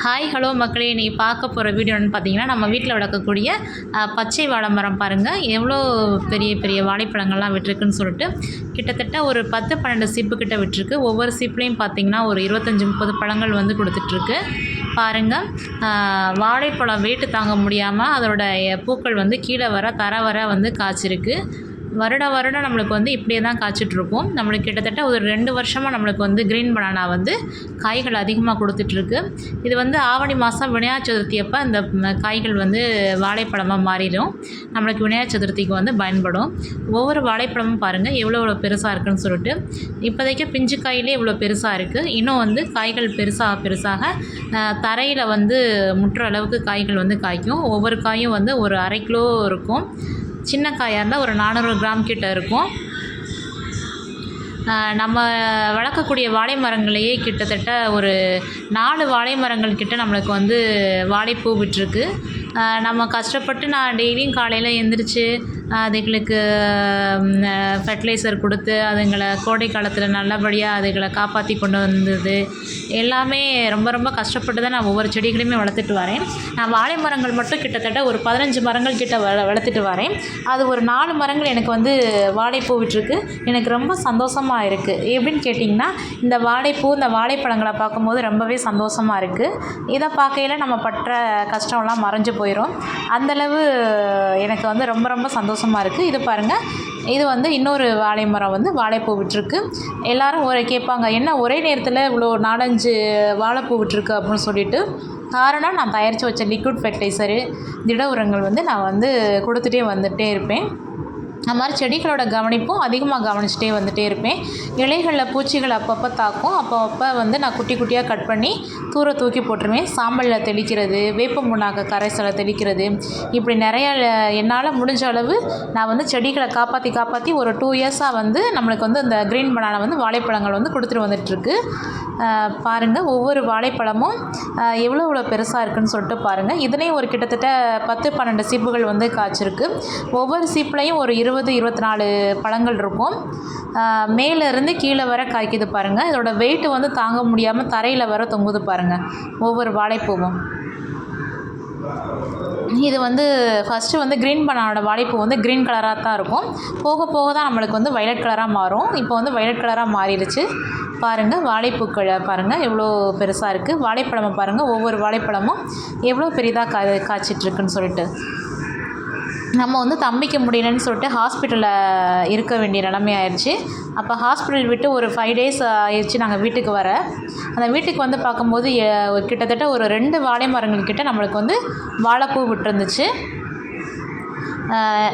Hi hello மக்களே, நீ பார்க்க போகிற வீடியோன்னு பார்த்தீங்கன்னா, நம்ம வீட்டில் வளர்க்கக்கூடிய பச்சை வாழை மரம் பாருங்கள். எவ்வளோ பெரிய பெரிய வாழைப்பழங்கள்லாம் விட்டுருக்குன்னு சொல்லிட்டு கிட்டத்தட்ட ஒரு 10-12 சீப்பு கிட்ட விட்டுருக்கு. ஒவ்வொரு சீப்லேயும் பார்த்தீங்கன்னா ஒரு 25-30 பழங்கள் வந்து கொடுத்துட்ருக்கு. பாருங்கள், வாழைப்பழம் வெயிட்டு தாங்க முடியாமல் அதோடய பூக்கள் வந்து கீழே வர தர வர வந்து காய்ச்சிருக்கு. வருடம் நம்மளுக்கு வந்து இப்படியே தான் காய்ச்சிட்ருக்கும். நம்மளுக்கு கிட்டத்தட்ட ஒரு 2 வருஷமாக நம்மளுக்கு வந்து க்ரீன் பனானா வந்து காய்கள் அதிகமாக கொடுத்துட்ருக்கு. இது வந்து ஆவணி மாதம் விநாயகர் சதுர்த்தி அப்போ அந்த காய்கள் வந்து வாழைப்பழமாக மாறிடும். நம்மளுக்கு விநாயகர் சதுர்த்திக்கு வந்து பயன்படும். ஒவ்வொரு வாழைப்பழமும் பாருங்கள் எவ்வளோ பெருசாக இருக்குன்னு சொல்லிட்டு. இப்போதைக்கு பிஞ்சு காயிலே இவ்வளோ பெருசாக இருக்குது. இன்னும் வந்து காய்கள் பெருசாக தரையில் வந்து முட்டுற அளவுக்கு காய்கள் வந்து காய்க்கும். ஒவ்வொரு காயும் வந்து ஒரு 1/2 கிலோ இருக்கும். சின்ன காயாக இருந்தால் ஒரு 400 கிராம் கிட்ட இருக்கும். நம்ம வளர்க்கக்கூடிய வாழை மரங்களையே கிட்டத்தட்ட ஒரு 4 வாழை மரங்கள் கிட்ட நம்மளுக்கு வந்து வாழைப்பூ விட்டுருக்கு. நம்ம கஷ்டப்பட்டு நான் டெய்லியும் காலையில் எழுந்திரிச்சு அதுங்களுக்கு ஃபெர்டிலைசர் கொடுத்து அதுங்களை கோடை காலத்தில் நல்லபடியாக அதுகளை காப்பாற்றி கொண்டு வந்தது எல்லாமே ரொம்ப கஷ்டப்பட்டு தான் நான் ஒவ்வொரு செடிகளையுமே வளர்த்துட்டு வரேன். நான் வாழை மரங்கள் மட்டும் கிட்டத்தட்ட ஒரு 15 மரங்கள் கிட்ட வளர்த்துட்டு வரேன். அது ஒரு 4 மரங்கள் எனக்கு வந்து வாழைப்பூ விட்டுருக்கு. எனக்கு ரொம்ப சந்தோஷமாக இருக்குது. எப்படின்னு கேட்டிங்கன்னா, இந்த வாழைப்பூ இந்த வாழைப்பழங்களை பார்க்கும்போது ரொம்பவே சந்தோஷமாக இருக்குது. இதை பார்க்கையில் நம்ம பற்ற கஷ்டம்லாம் மறைஞ்சு போயிடும். அந்தளவு எனக்கு வந்து ரொம்ப சந்தோஷமாக இருக்குது. இது பாருங்கள், இது வந்து இன்னொரு வாழை மரம் வந்து வாழைப்பூ விட்டுருக்கு. எல்லோரும் கேட்பாங்க, என்ன ஒரே நேரத்தில் இவ்வளோ 4-5 வாழைப்பூ விட்டுருக்கு அப்படின்னு சொல்லிட்டு. காரணம், நான் தயாரித்து வச்ச லிக்விட் ஃபெர்டிலைசரு திட உரங்கள் வந்து நான் வந்து கொடுத்துட்டே வந்துகிட்டே இருப்பேன். அந்த மாதிரி செடிகளோட கவனிப்பும் அதிகமாக கவனிச்சிட்டே வந்துகிட்டே இருப்பேன். இலைகளில் பூச்சிகள் அப்பப்போ தாக்கும். அப்போ வந்து நான் குட்டியாக கட் பண்ணி தூக்கி போட்டுருவேன். சாம்பலில் தெளிக்கிறது, வேப்ப முன்னாக்க கரைசலை தெளிக்கிறது, இப்படி நிறைய என்னால் முடிஞ்ச அளவு நான் வந்து செடிகளை காப்பாற்றி ஒரு 2 இயர்ஸாக வந்து நம்மளுக்கு வந்து இந்த க்ரீன் பனானா வந்து வாழைப்பழங்கள் வந்து கொடுத்துட்டு வந்துட்டுருக்கு. பாருங்கள், ஒவ்வொரு வாழைப்பழமும் எவ்வளோ பெருசாக இருக்குதுன்னு சொல்லிட்டு பாருங்கள். இதுலேயும் ஒரு கிட்டத்தட்ட 10-12 சீப்புகள் வந்து காய்ச்சிருக்கு. ஒவ்வொரு சீப்புலையும் ஒரு 20-24 பழங்கள் இருக்கும். மேலேருந்து கீழே வர காய்க்குது பாருங்கள். இதோட வெயிட்டு வந்து தாங்க முடியாமல் தரையில் வர தொங்குது பாருங்கள் ஒவ்வொரு வாழைப்பூவும். இது வந்து ஃபஸ்ட்டு வந்து க்ரீன் பனானோட வாழைப்பூ வந்து க்ரீன் கலராக தான் இருக்கும். போக தான் நம்மளுக்கு வந்து வயலட் கலராக மாறும். இப்போ வந்து வயலட் கலராக மாறிடுச்சு. பாருங்கள், வாழைப்பூக்களை பாருங்கள் எவ்வளோ பெருசாக இருக்குது. வாழைப்பழமை பாருங்கள், ஒவ்வொரு வாழைப்பழமும் எவ்வளோ பெரிதாக காய்ச்சிட்ருக்குன்னு சொல்லிட்டு. நம்ம வந்து தம்பிக்க முடியலன்னு சொல்லிட்டு ஹாஸ்பிட்டலில் இருக்க வேண்டிய நிலைமை ஆயிடுச்சு. அப்போ ஹாஸ்பிட்டல் விட்டு ஒரு 5 டேஸ் ஆயிடுச்சு நாங்கள் வீட்டுக்கு வர. அந்த வீட்டுக்கு வந்து பார்க்கும்போது கிட்டத்தட்ட ஒரு 2 வாழை மரங்கள் கிட்ட நம்மளுக்கு வந்து வாழைப்பூ விட்டுருந்துச்சு.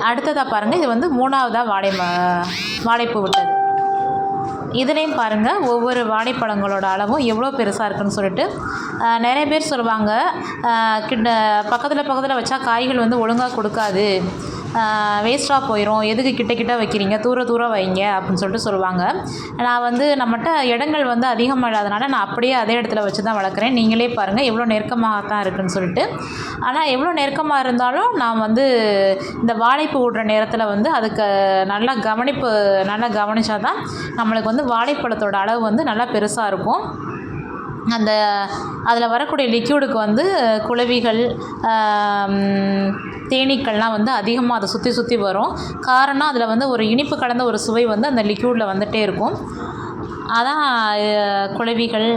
அடுத்ததாக பாருங்கள், இது வந்து 3ஆவதாக வாழைப்பூ விட்டது. இதுலேயும் பாருங்கள் ஒவ்வொரு வாழைப்பழங்களோட அளவும் எவ்வளோ பெருசாக இருக்குன்னு சொல்லிட்டு. நிறைய பேர் சொல்லுவாங்க, பக்கத்தில் வச்சா காய்கள் வந்து ஒழுங்காக கொடுக்காது, வேஸ்ட்டாக போயிடும், எதுக்கு கிட்ட வைக்கிறீங்க, தூர வைங்க அப்படின்னு சொல்லிட்டு சொல்லுவாங்க. நான் வந்து நம்மகிட்ட இடங்கள் வந்து அதிகமாக இல்லாதனால நான் அப்படியே அதே இடத்துல வச்சு தான் வளர்க்குறேன். நீங்களே பாருங்கள் எவ்வளோ நெருக்கமாக தான் இருக்குதுன்னு சொல்லிட்டு. ஆனால் எவ்வளோ நெருக்கமாக இருந்தாலும் நான் வந்து இந்த வாழைப்பூ விடுற நேரத்தில் வந்து அதுக்கு நல்லா கவனித்தா தான் நம்மளுக்கு வந்து வாழைப்பழத்தோட அளவு வந்து நல்லா பெருசாக இருக்கும். அதில் வரக்கூடிய லிக்யூடுக்கு வந்து குளவிகள், தேனீக்கள்லாம் வந்து அதிகமாக அதை சுற்றி வரும். காரணம், அதில் வந்து ஒரு இனிப்பு கலந்த ஒரு சுவை வந்து அந்த லிக்யூடில் வந்துகிட்டே இருக்கும். அதான் குளவிகள்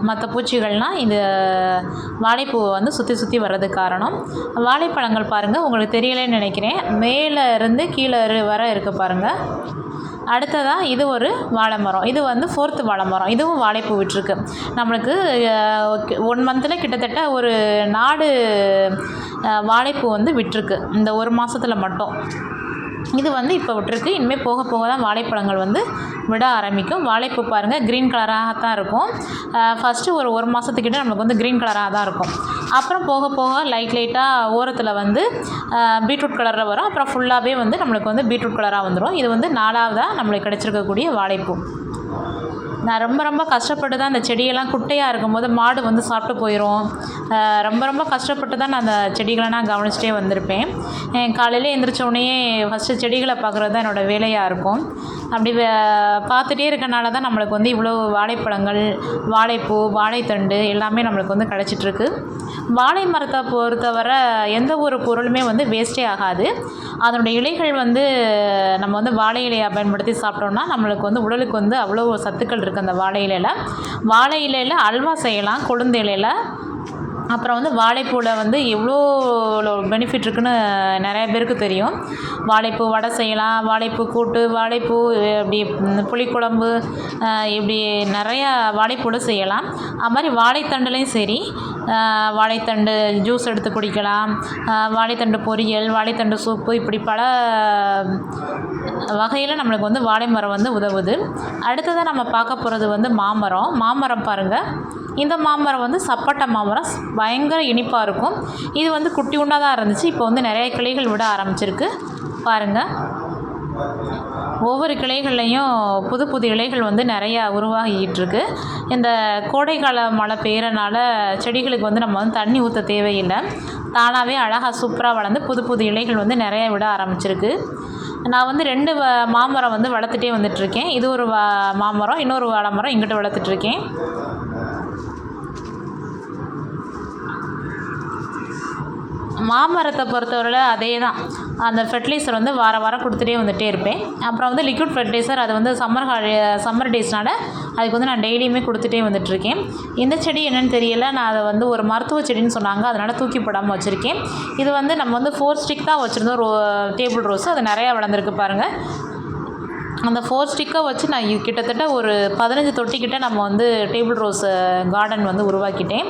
மற்ற பூச்சிகள்லாம் இந்த வாழைப்பூவை வந்து சுற்றி வர்றதுக்கு காரணம். வாழைப்பழங்கள் பாருங்கள், உங்களுக்கு தெரியலைன்னு நினைக்கிறேன், மேலே இருந்து கீழே வர இருக்குது பாருங்கள். அடுத்ததாக இது ஒரு வாழை மரம். இது வந்து 4th வாழை மரம். இதுவும் வாழைப்பூ விட்டுருக்கு. நம்மளுக்கு 1 மந்தில் கிட்டத்தட்ட ஒரு 4 வாழைப்பூ வந்து விட்டுருக்கு இந்த 1 மாதத்தில் மட்டும். இது வந்து இப்போ விட்டுருக்கு. இனிமேல் போக தான் வாழைப்பழங்கள் வந்து விட ஆரம்பிக்கும். வாழைப்பூ பாருங்கள் க்ரீன் கலராக தான் இருக்கும். ஃபஸ்ட்டு ஒரு மாதத்துக்கிட்ட நம்மளுக்கு வந்து க்ரீன் கலராக தான் இருக்கும். அப்புறம் போக லைட்டாக ஓரத்தில் வந்து பீட்ரூட் கலரில் வரும். அப்புறம் ஃபுல்லாகவே வந்து நம்மளுக்கு வந்து பீட்ரூட் கலராக வந்துடும். இது வந்து 4ஆவதாக நம்மளுக்கு கிடச்சிருக்கக்கூடிய வாழைப்பூ. நான் ரொம்ப கஷ்டப்பட்டு தான் அந்த செடியெல்லாம் குட்டையாக இருக்கும்போது மாடு வந்து சாப்பிட்டு போயிடும். ரொம்ப கஷ்டப்பட்டு தான் நான் அந்த செடிகளை நான் கவனிச்சிட்டே வந்திருப்பேன். காலையில் எழுந்திரிச்ச உடனே ஃபஸ்ட்டு செடிகளை பார்க்குறது தான் என்னோடய வேலையாக இருக்கும். அப்படி பார்த்துட்டே இருக்கனால தான் நம்மளுக்கு வந்து இவ்வளோ வாழைப்பழங்கள், வாழைப்பூ, வாழைத்தண்டு எல்லாமே நம்மளுக்கு வந்து கிடச்சிட்ருக்கு. வாழை மரத்தை பொறுத்தவரை எந்த ஒரு பொருளுமே வந்து வேஸ்ட்டே ஆகாது. அதனுடைய இலைகள் வந்து நம்ம வந்து வாழை இலையை பயன்படுத்தி சாப்பிட்டோம்னா நம்மளுக்கு வந்து உடலுக்கு வந்து அவ்வளோ சத்துக்கள் இருக்குது அந்த வாழை இலையில். வாழை இலையில் அல்வா செய்யலாம், கொழுந்து இலையில். அப்புறம் வந்து வாழைப்பூவில் வந்து எவ்வளோ பெனிஃபிட் இருக்குன்னு நிறைய பேருக்கு தெரியும். வாழைப்பூ வடை செய்யலாம், வாழைப்பூ கூட்டு, வாழைப்பூ இப்படி புளிக்குழம்பு, இப்படி நிறையா வாழைப்பூவில் செய்யலாம். அது மாதிரி வாழைத்தண்டுலேயும் சரி, வாழைத்தண்டு ஜூஸ் எடுத்து குடிக்கலாம், வாழைத்தண்டு பொரியல், வாழைத்தண்டு சூப்பு, இப்படி பல வகையில் நம்மளுக்கு வந்து வாழை மரம் வந்து உதவுது. அடுத்ததாக நம்ம பார்க்க போகிறது வந்து மாமரம் பாருங்கள். இந்த மாமரம் வந்து சப்போட்டா மாமரம், பயங்கர இனிப்பாக இருக்கும். இது வந்து குட்டி உண்டாக தான் இருந்துச்சு, இப்போ வந்து நிறைய கிளைகள் விட ஆரம்பிச்சிருக்கு பாருங்கள். ஒவ்வொரு கிளைகள்லையும் புது புது இலைகள் வந்து நிறையா உருவாகிட்டு இருக்கு. இந்த கோடைக்கால மழை பெய்யறனால செடிகளுக்கு வந்து நம்ம வந்து தண்ணி ஊற்ற தேவையில்லை, தானாகவே அழகாக சூப்பராக வளர்ந்து புது புது இலைகள் வந்து நிறையா விட ஆரம்பிச்சிருக்கு. நான் வந்து 2 மாமரம் வந்து வளர்த்துட்டே வந்துட்டுருக்கேன். இது ஒரு மாமரம், இன்னொரு வாழை மரம் இங்கிட்ட வளர்த்துட்ருக்கேன். மாமரத்தை பொறுத்தவரையில் அதே தான், அந்த ஃபெர்டிலைசர் வந்து வாரம் கொடுத்துட்டே வந்துகிட்டே இருப்பேன். அப்புறம் வந்து லிக்விட் ஃபெர்டிலைசர், அது வந்து சம்மர் டேஸ்னால் அதுக்கு வந்து நான் டெய்லியுமே கொடுத்துட்டே வந்துட்டுருக்கேன். இந்த செடி என்னென்னு தெரியல, நான் அதை வந்து ஒரு மருத்துவ செடின்னு சொன்னாங்க, அதனால் தூக்கி போடாமல் வச்சுருக்கேன். இது வந்து நம்ம வந்து 4 ஸ்டிக் தான் வச்சுருந்தோம், டேபிள் ரோஸு, அது நிறையா வளர்ந்துருக்கு பாருங்கள். அந்த 4 ஸ்டிக்கை வச்சு நான் கிட்டத்தட்ட ஒரு 15 தொட்டிக்கிட்ட நம்ம வந்து டேபிள் ரோஸ் கார்டன் வந்து உருவாக்கிட்டேன்.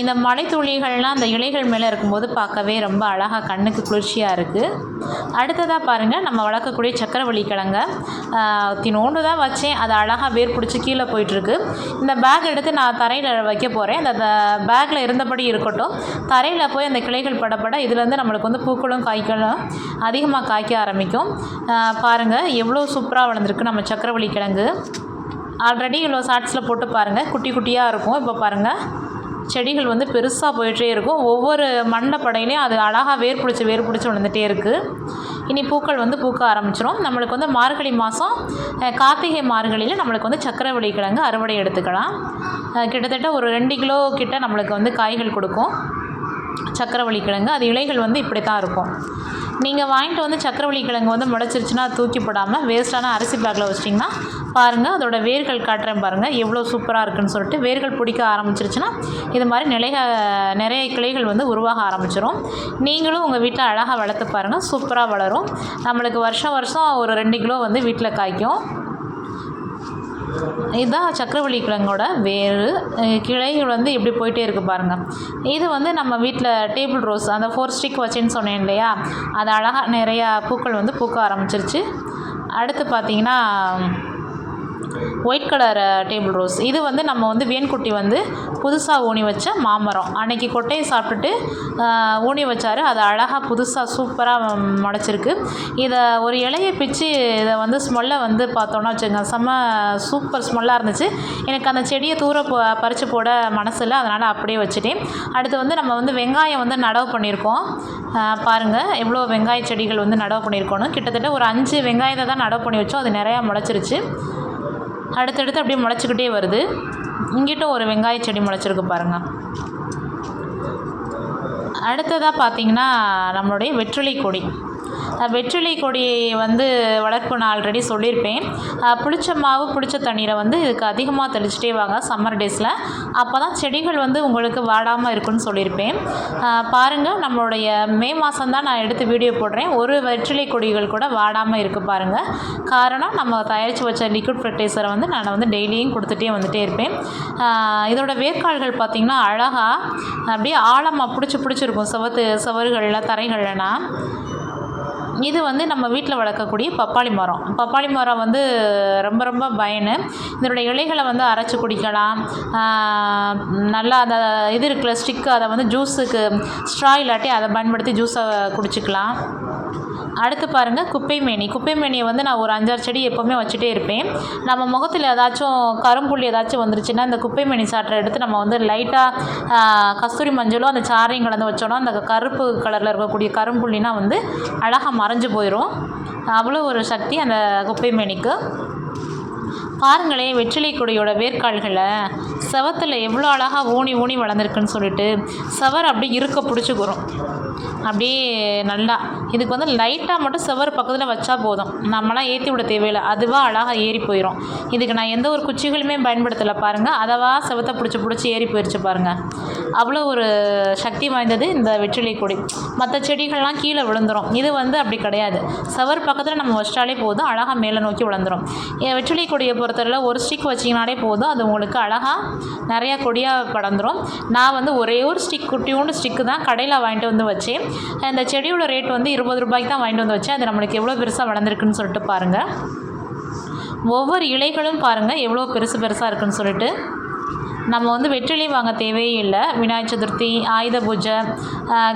இந்த மலைத்துளிகள்லாம் அந்த இலைகள் மேலே இருக்கும்போது பார்க்கவே ரொம்ப அழகாக கண்ணுக்கு குளிர்ச்சியாக இருக்குது. அடுத்ததாக பாருங்கள், நம்ம வளர்க்கக்கூடிய சக்கரவள்ளி கிழங்க தினோண்டு தான் வச்சேன், அது அழகாக வேர் பிடிச்சி கீழே போயிட்டுருக்கு. இந்த பேக் எடுத்து நான் தரையில் வைக்க போகிறேன். அந்த பேக்கில் இருந்தபடி இருக்கட்டும், தரையில் போய் அந்த கிளைகள் படப்பட இதுலேருந்து நம்மளுக்கு வந்து பூக்களும் காய்களும் அதிகமாக காய்க்க ஆரம்பிக்கும். பாருங்கள் எவ்வளோ சூப்பராக வளர்ந்துருக்கு நம்ம சக்கரவள்ளி கிழங்கு. ஆல்ரெடி இவ்வளோ ஷார்ட்ஸில் போட்டு பாருங்கள், குட்டி குட்டியாக இருக்கும். இப்போ பாருங்கள், செடிகள் வந்து பெருசாக போயிட்டே இருக்கும். ஒவ்வொரு மண்டை படையிலையும் அது அழகாக வேர் பிடிச்சி வளர்ந்துட்டே இருக்குது. இனி பூக்கள் வந்து பூக்க ஆரம்பிச்சிடும். நம்மளுக்கு வந்து மார்கழி மாதம், கார்த்திகை மார்கழியில் நம்மளுக்கு வந்து சக்கரவள்ளி கிழங்கு அறுவடை எடுத்துக்கலாம். கிட்டத்தட்ட ஒரு 2 கிலோ கிட்ட நம்மளுக்கு வந்து காய்கள் கொடுக்கும் சக்கரவள்ளி கிழங்கு. அது இலைகள் வந்து இப்படி தான் இருக்கும். நீங்கள் வாங்கிட்டு வந்து சக்கரவள்ளி கிழங்கு வந்து முளைச்சிருச்சுன்னா தூக்கி போடாமல் வேஸ்ட்டான அரிசி பேக்கில் வச்சிட்டிங்கன்னா பாருங்கள், அதோடய வேர்கள் காட்டுறேன் பாருங்கள் எவ்வளோ சூப்பராக இருக்குன்னு சொல்லிட்டு. வேர்கள் பிடிக்க ஆரம்பிச்சிருச்சுன்னா இது மாதிரி நிறைய கிளைகள் வந்து உருவாக ஆரம்பிச்சிடும். நீங்களும் உங்கள் வீட்டில் அழகாக வளர்த்து பாருங்கள், சூப்பராக வளரும். நம்மளுக்கு வருஷம் ஒரு 2 கிலோ வந்து வீட்டில் காய்க்கும். இதுதான் சக்கரவள்ளி கிழங்கோட வேறு கிளைகள் வந்து இப்படி போயிட்டே இருக்குது பாருங்கள். இது வந்து நம்ம வீட்டில் டேபிள் ரோஸ், அந்த 4 ஸ்டிக் வச்சேன்னு சொன்னேன் இல்லையா, அது அழகாக நிறையா பூக்கள் வந்து பூக்க ஆரம்பிச்சிருச்சு. அடுத்து பார்த்திங்கன்னா ஒயிட் கலர் டேபிள் ரோஸ், இது வந்து நம்ம வந்து வேன்குட்டி வந்து புதுசாக ஊனி வச்ச மாமரம். அன்றைக்கி கொட்டையை சாப்பிட்டுட்டு ஊனி வச்சார், அது அழகாக புதுசாக சூப்பராக முளைச்சிருக்கு. இதை ஒரு இலையை பிச்சு இதை வந்து ஸ்மெல்லை வந்து பார்த்தோன்னா வச்சுங்க, சூப்பர் ஸ்மெல்லாக இருந்துச்சு. எனக்கு அந்த செடியை பறித்து போட மனசில்லை, அதனால் அப்படியே வச்சுட்டேன். அடுத்து வந்து நம்ம வந்து வெங்காயம் வந்து நடவு பண்ணியிருக்கோம். பாருங்கள் எவ்வளோ வெங்காய செடிகள் வந்து நடவு பண்ணியிருக்கோன்னு. கிட்டத்தட்ட ஒரு 5 வெங்காயத்தை தான் நடவு பண்ணி வச்சோம், அது நிறையா முளைச்சிருச்சு. அடுத்தடுத்து அப்படியே முளைச்சிக்கிட்டே வருது. இங்கிட்டும் ஒரு வெங்காய செடி முளைச்சிருக்கு பாருங்கள். அடுத்ததாக பார்த்திங்கன்னா நம்மளுடைய வெற்றிலை கொடி. வெற்றிலை கொடியை வந்து வளர்ப்பு நான் ஆல்ரெடி சொல்லியிருப்பேன். புளிச்ச மாவு புளிச்ச தண்ணீரை வந்து இதுக்கு அதிகமாக தெளிச்சிட்டே வாங்க சம்மர் டேஸில், அப்போ தான் செடிகள் வந்து உங்களுக்கு வாடாமல் இருக்குன்னு சொல்லியிருப்பேன். பாருங்கள், நம்மளுடைய மே மாதம் தான் நான் எடுத்து வீடியோ போடுறேன், ஒரு வெற்றிலை கொடிகள் கூட வாடாமல் இருக்குது பாருங்கள். காரணம், நம்ம தயாரித்து வச்ச லிக்விட் ஃபெர்டிலைசரை வந்து நான் வந்து டெய்லியும் கொடுத்துட்டே வந்துகிட்டே இருப்பேன். இதோட வேர்க்கால்கள் பார்த்திங்கன்னா அழகாக அப்படியே ஆழமாக பிடிச்சிருக்கும் சுவறுகளில் தரைகள்லனா. இது வந்து நம்ம வீட்டில் வளர்க்கக்கூடிய பப்பாளி மரம் வந்து ரொம்ப பயனு. இதனுடைய இலைகளை வந்து அரைச்சி குடிக்கலாம். நல்லா அந்த இது இருக்கிற ஸ்டிக்கு, அதை வந்து ஜூஸுக்கு ஸ்ட்ரா இல்லாட்டி அதை பயன்படுத்தி ஜூஸை குடிச்சிக்கலாம். அடுத்து பாருங்கள் குப்பைமேனியை வந்து நான் ஒரு 5-6 செடி எப்போவுமே வச்சுட்டே இருப்பேன். நம்ம முகத்தில் ஏதாச்சும் கரும்புள்ளி ஏதாச்சும் வந்துருச்சுன்னா இந்த குப்பைமேனி சாற்றை எடுத்து நம்ம வந்து லைட்டாக கஸ்தூரி மஞ்சளும் அந்த சாறையும் கலந்து வச்சோன்னா அந்த கருப்பு கலரில் இருக்கக்கூடிய கரும்புள்ளினா வந்து அழகாக மறைஞ்சு போயிடும். அவ்வளோ ஒரு சக்தி அந்த குப்பைமேனிக்கு. பாருங்களேன், வெற்றிலை கொடியோட வேர்க்கால்களை செவத்தில் எவ்வளோ அழகாக ஊனி ஊனி வளர்ந்துருக்குன்னு சொல்லிட்டு செவர் அப்படியே இருக்க பிடிச்சிக்கிறோம். அப்படியே நல்லா இதுக்கு வந்து லைட்டாக மட்டும் செவர் பக்கத்தில் வச்சா போதும், நம்மளாம் ஏற்றி விட தேவையில்லை, அதுவாக அழகாக ஏறி போயிடும். இதுக்கு நான் எந்த ஒரு குச்சிகளுமே பயன்படுத்தலை பாருங்கள், அதவா செவத்தை பிடிச்சி ஏறி போயிடுச்சு பாருங்கள். அவ்வளோ ஒரு சக்தி வாய்ந்தது இந்த வெற்றிலை கொடி. மற்ற செடிகள்லாம் கீழே விழுந்துடும், இது வந்து அப்படி கிடையாது. செவர் பக்கத்தில் நம்ம வச்சிட்டாலே போதும், அழகாக மேலே நோக்கி விழுந்துடும். வெற்றிலை கொடியை பொறுத்தவரை ஒரு ஸ்டிக் வச்சிங்கனாலே போதும், அது உங்களுக்கு அழகாக நிறையா கொடியாக படர்ந்துடும். நான் வந்து ஒரே ஒரு ஸ்டிக், குட்டியோண்டு ஸ்டிக்கு தான் கடையில் வாங்கிட்டு வந்து வச்சேன். இந்த செடியோட ரேட் வந்து 20 ரூபாய்க்கு தான் வாங்கிட்டு வந்து வச்சேன். அது நம்மளுக்கு எவ்வளோ பெருசாக வளர்ந்துருக்குன்னு சொல்லிட்டு பாருங்கள். ஒவ்வொரு இலைகளும் பாருங்கள் எவ்வளோ பெருசாக இருக்குன்னு சொல்லிட்டு. நம்ம வந்து வெற்றிலை வாங்க தேவையே இல்லை. விநாயகர் சதுர்த்தி, ஆயுத பூஜை,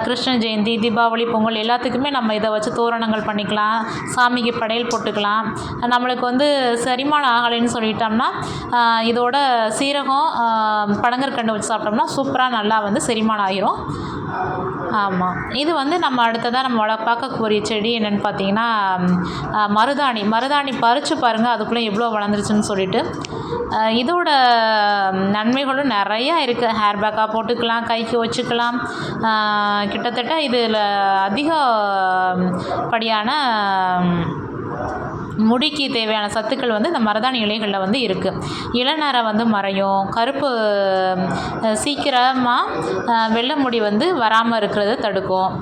கிருஷ்ண ஜெயந்தி, தீபாவளி, பொங்கல் எல்லாத்துக்குமே நம்ம இதை வச்சு தோரணங்கள் பண்ணிக்கலாம், சாமிக்கு படையல் போட்டுக்கலாம். நம்மளுக்கு வந்து செரிமானம் ஆகலைன்னு சொல்லிட்டோம்னா இதோட சீரகம், பனங்கற்கண்டு வச்சு சாப்பிட்டோம்னா சூப்பராக நல்லா வந்து செரிமானம் ஆகிரும். ஆமாம், இது வந்து நம்ம அடுத்ததாக நம்ம பார்க்கக்கூடிய செடி என்னென்னு பார்த்தீங்கன்னா மருதாணி பறித்து பாருங்கள், அதுக்குள்ளே எவ்வளோ வளர்ந்துருச்சுன்னு சொல்லிட்டு. இதோட நன்மைகளும் நிறையா இருக்குது. ஹேர் பேக்காக போட்டுக்கலாம், கைக்கு வச்சுக்கலாம். கிட்டத்தட்ட இதில் அதிகப்படியான முடிக்கு தேவையான சத்துக்கள் வந்து இந்த மருதாணி இலைகளில் வந்து இருக்குது. இளநரை வந்து மறையும், கருப்பு சீக்கிரமாக வெள்ளை முடி வந்து வராமல் இருக்கிறத தடுக்கும்.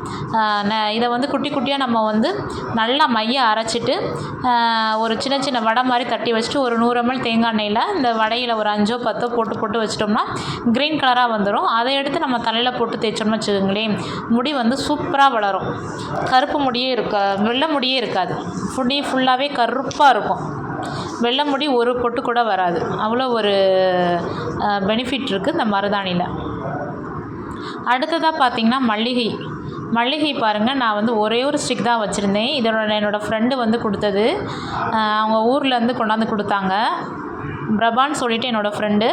இதை வந்து குட்டி குட்டியாக நம்ம வந்து நல்லா மைய அரைச்சிட்டு ஒரு சின்ன சின்ன வடை மாதிரி தட்டி வச்சுட்டு ஒரு 100 ml தேங்காய் எண்ணெயில் இந்த வடையில் ஒரு 5 or 10 போட்டு வச்சிட்டோம்னா க்ரீன் கலராக வந்துடும். அதை எடுத்து நம்ம தலையில் போட்டு தேய்ச்சோம்னு வச்சுக்கோங்களேன், முடி வந்து சூப்பராக வளரும். கருப்பு முடியே வெள்ளை முடியே இருக்காது, ஃபுல்லாகவே கருப்பாக இருக்கும். வெள்ளை முடி ஒரு பொட்டு கூட வராது. அவ்வளோ ஒரு பெனிஃபிட் இருக்குது இந்த மருதாணியில். அடுத்ததாக பார்த்திங்கன்னா மல்லிகை பாருங்கள், நான் வந்து ஒரே ஒரு ஸ்டிக் தான் வச்சுருந்தேன். என்னோடய ஃப்ரெண்டு வந்து கொடுத்தது, அவங்க ஊர்லேருந்து கொண்டாந்து கொடுத்தாங்க. பிரபான்னு சொல்லிட்டு என்னோடய ஃப்ரெண்டு,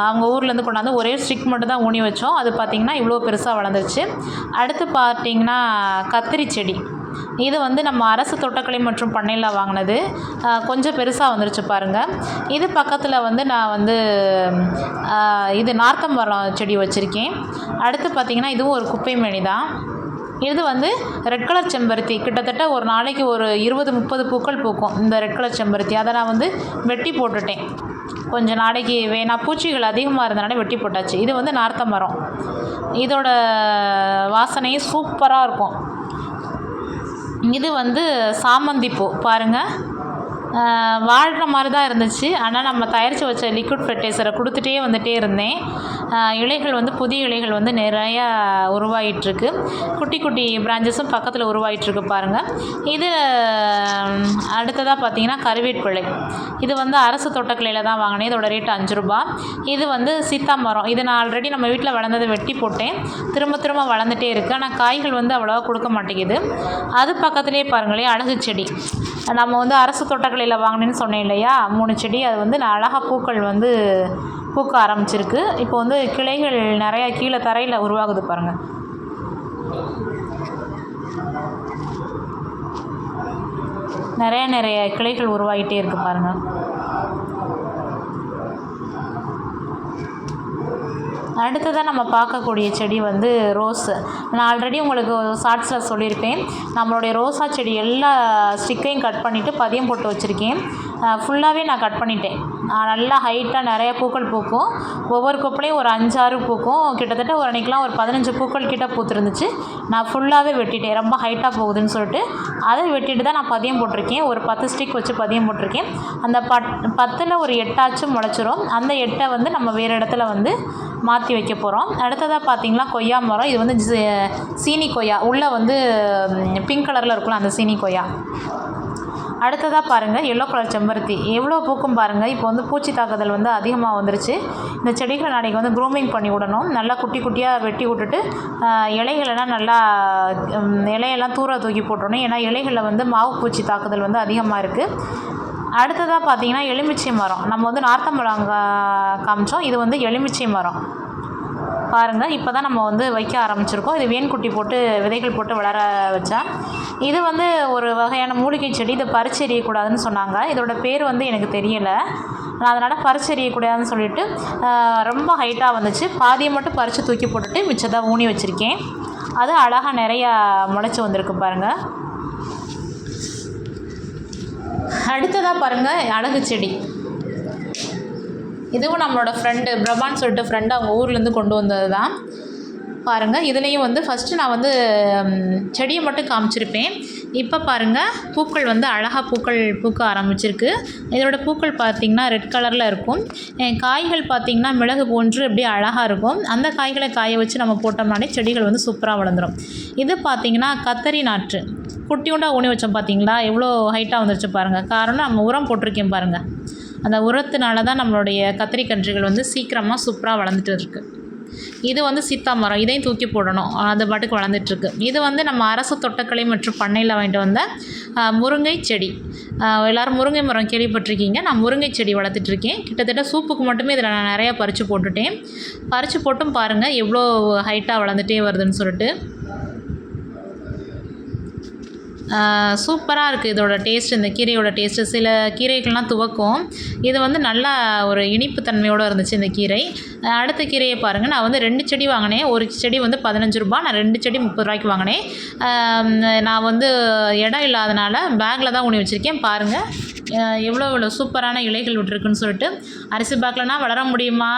அவங்க ஊர்லேருந்து கொண்டாந்து ஒரே ஸ்டிக் மட்டும் தான் ஊனி வச்சோம். அது பார்த்திங்கன்னா இவ்வளோ பெருசாக வளர்ந்துருச்சு. அடுத்து பார்த்திங்கன்னா கத்திரி செடி. இது வந்து நம்ம அரசு தோட்டக்கலை மற்றும் பண்ணையில் வாங்கினது, கொஞ்சம் பெருசாக வந்துருச்சு பாருங்கள். இது பக்கத்தில் வந்து நான் வந்து இது நார்த்தம்பரம் செடி வச்சுருக்கேன். அடுத்து பார்த்திங்கன்னா இதுவும் ஒரு குப்பைமேனி தான். இது வந்து ரெட் கலர் செம்பருத்தி. கிட்டத்தட்ட ஒரு நாளைக்கு ஒரு 20-30 பூக்கள் பூக்கும் இந்த ரெட் கலர் செம்பருத்தி. அதை நான் வந்து வெட்டி போட்டுட்டேன். கொஞ்சம் நாளைக்கு பூச்சிகள் அதிகமாக இருந்தனால வெட்டி போட்டாச்சு. இது வந்து நார்த்தம்பரம். இதோட வாசனையும் சூப்பராக இருக்கும். இது வந்து சாமந்தி பூ பாருங்கள், வாழ்கிற மாதிரி தான் இருந்துச்சு. ஆனால் நம்ம தயாரித்து வச்ச லிக்விட் ஃபெர்டிலைசரை கொடுத்துட்டே வந்துகிட்டே இருந்தேன். இலைகள் வந்து புதிய இலைகள் வந்து நிறையா உருவாகிட்டுருக்கு. குட்டி குட்டி பிரான்ச்சஸும் பக்கத்தில் உருவாகிட்டுருக்கு பாருங்கள். இது அடுத்ததாக பார்த்திங்கன்னா கருவேப்பிலை. இது வந்து அரசு தோட்டக்கலையில் தான் வாங்கினேன். இதோட ரேட் 5 ரூபாய். இது வந்து சீத்தா மரம். இது நான் ஆல்ரெடி நம்ம வீட்டில் வளர்ந்ததை வெட்டி போட்டேன். திரும்ப வளர்ந்துட்டே இருக்குது. ஆனால் காய்கள் வந்து அவ்வளோவா கொடுக்க மாட்டேங்குது. அது பக்கத்துலேயே பாருங்களேன் அழகு செடி. நம்ம வந்து அரசு தோட்டக்கலையில் வாங்கினேன்னு சொன்னேன் இல்லையா, 3 செடி. அது வந்து அழகாக பூக்கள் வந்து பூக்க ஆரம்பிச்சிருக்கு. இப்போ வந்து கிளைகள் நிறையா கீழே தரையில் உருவாகுது பாருங்கள். நிறைய கிளைகள் உருவாகிட்டே இருக்குது பாருங்கள். அடுத்ததாக நம்ம பார்க்கக்கூடிய செடி வந்து ரோஸு. நான் ஆல்ரெடி உங்களுக்கு ஷார்ட்ஸில் சொல்லியிருப்பேன். நம்மளுடைய ரோஸா செடி எல்லா ஸ்டிக்கையும் கட் பண்ணிவிட்டு பதியம் போட்டு வச்சுருக்கேன். ஃபுல்லாகவே நான் கட் பண்ணிட்டேன். நல்லா ஹைட்டாக நிறைய பூக்கள் பூக்கும். ஒவ்வொரு கொப்புலையும் ஒரு 5-6 பூக்கும். கிட்டத்தட்ட ஒரு அன்றைக்கெலாம் ஒரு 15 பூக்கள் கிட்ட பூத்துருந்துச்சு. நான் ஃபுல்லாகவே வெட்டிட்டேன், ரொம்ப ஹைட்டாக போகுதுன்னு சொல்லிட்டு. அதை வெட்டிட்டு தான் நான் பதியம் போட்டிருக்கேன். ஒரு 10 ஸ்டிக் வச்சு பதியம் போட்டிருக்கேன். அந்த 10ல் ஒரு 8 முளைச்சிரும். அந்த 8 வந்து நம்ம வேறு இடத்துல வந்து மாற்றி வைக்க போகிறோம். அடுத்ததாக பார்த்திங்கன்னா கொய்யா மரம். இது வந்து சீனி கொய்யா, உள்ளே வந்து பிங்க் கலரில் இருக்கும்ல அந்த சீனி கொய்யா. அடுத்ததாக பாருங்கள் எல்லோ கலர் செம்பருத்தி எவ்வளோ பூக்கும் பாருங்கள். இப்போ வந்து பூச்சி தாக்குதல் வந்து அதிகமாக வந்துருச்சு. இந்த செடிகளை நாளைக்கு வந்து க்ரூமிங் பண்ணி விடணும். நல்லா குட்டி குட்டியாக வெட்டி விட்டுட்டு இலைகளெல்லாம் நல்லா இலையெல்லாம் தூக்கி போட்டுடணும். ஏன்னா இலைகளில் வந்து மாவு பூச்சி தாக்குதல் வந்து அதிகமாக இருக்குது. அடுத்ததாக பார்த்திங்கன்னா எலுமிச்சை மரம். நம்ம வந்து நார்த்தம்பழம் காமிச்சோம். இது வந்து எலுமிச்சை மரம் பாருங்கள். இப்போ தான் நம்ம வந்து வைக்க ஆரம்பிச்சிருக்கோம். இது வேன்குட்டி போட்டு விதைகள் போட்டு வளர வச்சா. இது வந்து ஒரு வகையான மூலிகை செடி. இதை பறிச்சு எறியக்கூடாதுன்னு சொன்னாங்க. இதோட பேர் வந்து எனக்கு தெரியலை. நான் அதனால் பறிச்சு எறியக்கூடாதுன்னு சொல்லிவிட்டு ரொம்ப ஹைட்டாக வந்துச்சு. பாதியை மட்டும் பறித்து தூக்கி போட்டுட்டு மிச்சத்தை ஊனி வச்சுருக்கேன். அது அழகாக நிறையா முளைச்சி வந்திருக்கு பாருங்கள். அடுத்ததாக பாருங்கள் அழகு செடி. இதுவும் நம்மளோட ஃப்ரெண்டு பிரபான்னு சொல்லிட்டு ஃப்ரெண்டு அவங்க ஊர்லேருந்து கொண்டு வந்தது தான். பாருங்கள், இதுலேயும் வந்து ஃபஸ்ட்டு நான் வந்து செடியை மட்டும் காமிச்சிருப்பேன். இப்போ பாருங்கள் பூக்கள் வந்து அழகாக பூக்கள் பூக்க ஆரம்பிச்சிருக்கு. இதோட பூக்கள் பார்த்திங்கன்னா ரெட் கலரில் இருக்கும். காய்கள் பார்த்திங்கன்னா மிளகு போன்று அப்படியே அழகாக இருக்கும். அந்த காய்களை காய வச்சு நம்ம போட்டோம்னாலே செடிகள் வந்து சூப்பராக வளர்ந்துடும். இது பார்த்திங்கன்னா கத்தரி நாற்று. குட்டியூண்டாக ஊனி வச்சோம் பார்த்திங்களா, எவ்வளோ ஹைட்டாக வந்துருச்சு பாருங்கள். காரணம் நம்ம உரம் போட்டிருக்கேன் பாருங்கள். அந்த உரத்தினால தான் நம்மளுடைய கத்திரி கன்றுகள் வந்து சீக்கிரமாக சூப்பராக வளர்ந்துட்டு இருக்குது. இது வந்து சீத்தா மரம். இதையும் தூக்கி போடணும், அது பாட்டுக்கு வளர்ந்துட்டுருக்கு. இது வந்து நம்ம அரசு தோட்டக்கலை மற்றும் பண்ணையில் வாங்கிட்டு வந்த முருங்கை செடி. எல்லோரும் முருங்கை மரம் கேள்விப்பட்டிருக்கீங்க. நான் முருங்கை செடி வளர்த்துட்ருக்கேன். கிட்டத்தட்ட சூப்புக்கு மட்டுமே இதில் நான் நிறையா பறித்து போட்டுட்டேன். பறித்து போட்டும் பாருங்கள் எவ்வளோ ஹைட்டாக வளர்ந்துட்டே வருதுன்னு சொல்லிட்டு. சூப்பராக இருக்குது இதோட டேஸ்ட். இந்த கீரையோட டேஸ்ட்டு சில கீரைகள்லாம் துவக்கும். இது வந்து நல்லா ஒரு இனிப்பு தன்மையோடு இருந்துச்சு இந்த கீரை. அடுத்த கீரையை பாருங்கள். நான் வந்து 2 செடி வாங்கினேன். ஒரு செடி வந்து 15 ரூபா. நான் 2 செடி 30 ரூபாய்க்கு வாங்கினேன். நான் வந்து இடம் இல்லாதனால பேக்கில் தான் ஊனி வச்சுருக்கேன். பாருங்கள் எவ்வளோ சூப்பரான இலைகள் விட்டுருக்குன்னு சொல்லிட்டு. அரிசி பேக்லனா வளர முடியுமா,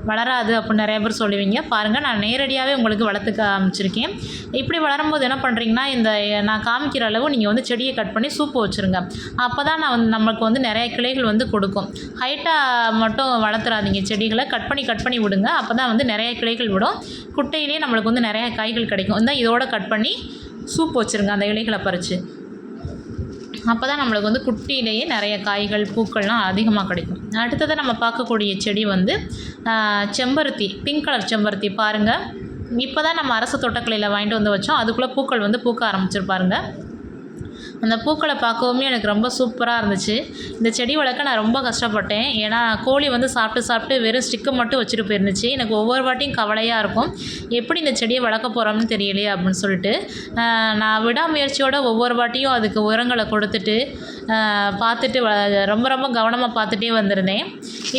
வளராது அப்படின்னு நிறைய பேர் சொல்லுவீங்க. பாருங்கள், நான் நேரடியாகவே உங்களுக்கு வளர்த்து காமிச்சிருக்கேன். இப்படி வளரும்போது என்ன பண்ணுறீங்கன்னா, இந்த நான் காமிக்கிற அளவு நீங்கள் வந்து செடியை கட் பண்ணி சூப்பு வச்சுருங்க. அப்போ தான் நான் வந்து நம்மளுக்கு வந்து நிறைய கிளைகள் வந்து கொடுக்கும். ஹைட்டாக மட்டும் வளர்த்துறாதீங்க செடிகளை, கட் பண்ணி விடுங்க. அப்போ தான் வந்து நிறைய கிளைகள் விடும். குட்டையிலே நம்மளுக்கு வந்து நிறைய காய்கள் கிடைக்கும். இந்த இதோட கட் பண்ணி சூப்பு வச்சுருங்க, அந்த இலைகளை பறித்து. அப்போ தான் நம்மளுக்கு வந்து குட்டியிலேயே நிறைய காய்கள் பூக்கள்லாம் அதிகமாக கிடைக்கும். அடுத்தது நம்ம பார்க்கக்கூடிய செடி வந்து செம்பருத்தி, பிங்க் கலர் செம்பருத்தி. பாருங்கள், இப்போ தான் நம்ம அரசு தோட்டக்கலையில் வாங்கிட்டு வந்து வச்சோம். அதுக்குள்ளே பூக்கள் வந்து பூக்க ஆரம்பிச்சிருப்பாருங்க. அந்த பூக்களை பார்க்கவுமே எனக்கு ரொம்ப சூப்பராக இருந்துச்சு. இந்த செடி வளர்க்க நான் ரொம்ப கஷ்டப்பட்டேன். ஏன்னா கோழி வந்து சாப்பிட்டு வெறும் ஸ்டிக்கை மட்டும் வச்சுட்டு போயிருந்துச்சு. எனக்கு ஒவ்வொரு வாட்டியும் கவலையாக இருக்கும், எப்படி இந்த செடியை வளர்க்க போகிறோம்னு தெரியலையே அப்படின்னு சொல்லிட்டு. நான் விடாமுயற்சியோட ஒவ்வொரு வாட்டியும் அதுக்கு உரங்களை கொடுத்துட்டு பார்த்துட்டு ரொம்ப கவனமாக பார்த்துட்டே வந்திருந்தேன்.